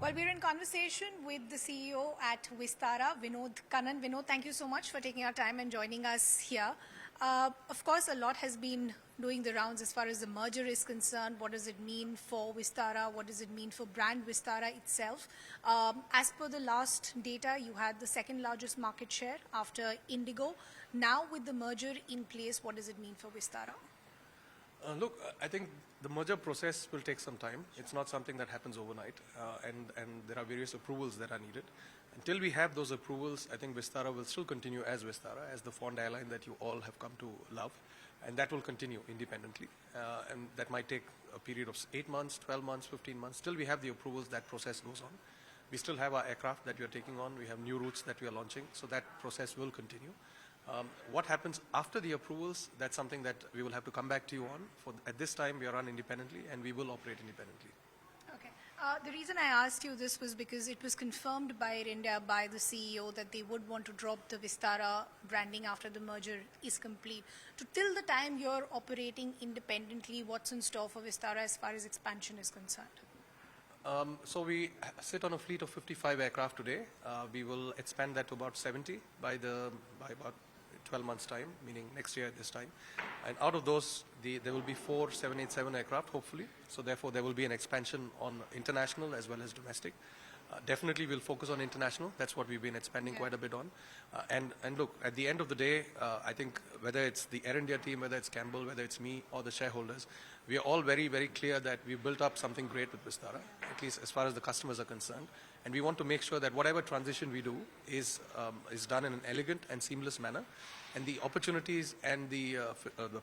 Well, we're in conversation with the CEO at Vistara, Vinod Kannan. Vinod, thank you so much for taking our time and joining us here. Of course, a lot has been doing the rounds as far as the merger is concerned. What does it mean for Vistara? What does it mean for brand Vistara itself? As per the last data, you had the second largest market share after Indigo. Now, with the merger in place, what does it mean for Vistara? Look, I think the merger process will take some time. It's not something that happens overnight, and there are various approvals that are needed. Until we have those approvals, I think Vistara will still continue as Vistara, as the fond airline that you all have come to love, and that will continue independently. And that might take a period of 8 months, 12 months, 15 months. Till we have the approvals, that process goes on. We still have our aircraft that we are taking on. We have new routes that we are launching, so that process will continue. What happens after the approvals, that's something that we will have to come back to you on. At this time, we are run independently and we will operate independently. Okay. The reason I asked you this was because it was confirmed by Air India, by the CEO, that they would want to drop the Vistara branding after the merger is complete. Till the time you're operating independently, what's in store for Vistara as far as expansion is concerned? So we sit on a fleet of 55 aircraft today. We will expand that to about 70 by about 12 months' time, meaning next year at this time. And out of those, there will be 4 787 aircraft, hopefully. So therefore, there will be an expansion on international as well as domestic. Definitely, we'll focus on international. That's what we've been expanding quite a bit on. And look, at the end of the day, I think whether it's the Air India team, whether it's Campbell, whether it's me or the shareholders, we are all very, very clear that we've built up something great with Vistara, at least as far as the customers are concerned. And we want to make sure that whatever transition we do is done in an elegant and seamless manner. And the opportunities and the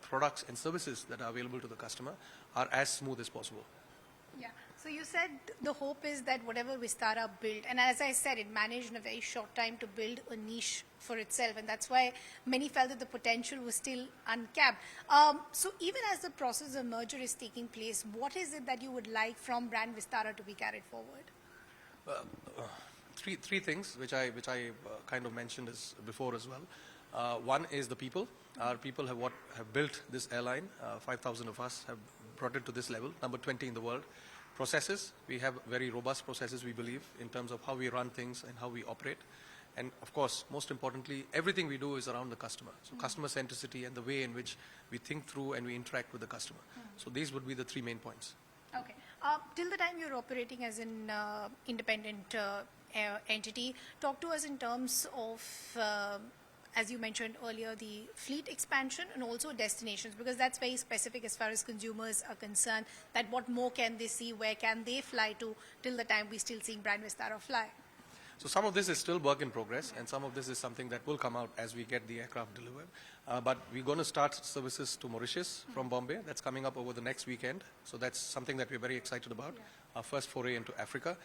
products and services that are available to the customer are as smooth as possible. Yeah. So you said the hope is that whatever Vistara built, and as I said, it managed in a very short time to build a niche for itself, and that's why many felt that the potential was still uncapped. So even as the process of merger is taking place, what is it that you would like from brand Vistara to be carried forward? Three things which I kind of mentioned before as well. One is the people. Our people have built this airline. 5,000 of us have brought it to this level, number 20 in the world. Processes, we have very robust processes, we believe, in terms of how we run things and how we operate. And of course, most importantly, everything we do is around the customer. So customer centricity and the way in which we think through and we interact with the customer. So these would be the 3 main points. Okay. Till the time you're operating as an independent entity, talk to us in terms of as you mentioned earlier, the fleet expansion and also destinations, because that's very specific as far as consumers are concerned, that what more can they see, where can they fly to, till the time we're still seeing brand Vistara fly. So some of this is still work in progress, and some of this is something that will come out as we get the aircraft delivered. But we're going to start services to Mauritius from Bombay. That's coming up over the next weekend. So that's something that we're very excited about. Yeah. Our first foray into Africa.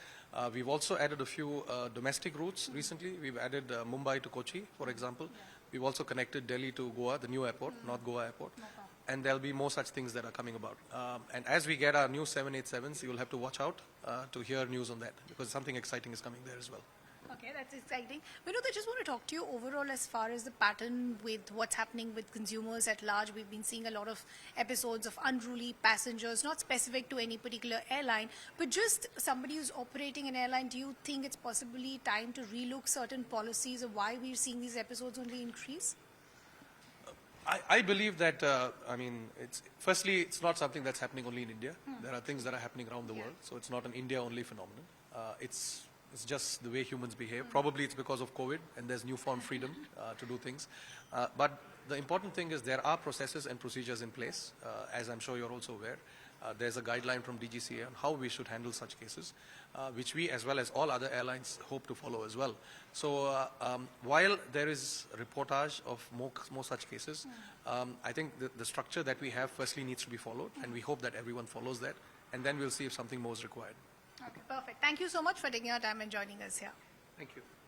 We've also added a few domestic routes recently. We've added Mumbai to Kochi, for example. Yeah. We've also connected Delhi to Goa, the new airport, North Goa airport. And there'll be more such things that are coming about. And as we get our new 787s, you'll have to watch out to hear news on that, because something exciting is coming there as well. Okay, that's exciting. Vinod, I just want to talk to you overall as far as the pattern with what's happening with consumers at large. We've been seeing a lot of episodes of unruly passengers, not specific to any particular airline, but just somebody who's operating an airline. Do you think it's possibly time to relook certain policies of why we're seeing these episodes only increase? I believe that, firstly, it's not something that's happening only in India. There are things that are happening around the world, so it's not an India-only phenomenon. It's just the way humans behave. Probably it's because of COVID and there's newfound freedom to do things. But the important thing is there are processes and procedures in place, as I'm sure you're also aware. There's a guideline from DGCA on how we should handle such cases, which we, as well as all other airlines, hope to follow as well. So while there is reportage of more such cases, I think the structure that we have firstly needs to be followed, and we hope that everyone follows that, and then we'll see if something more is required. Okay, perfect. Thank you so much for taking our time and joining us here. Thank you.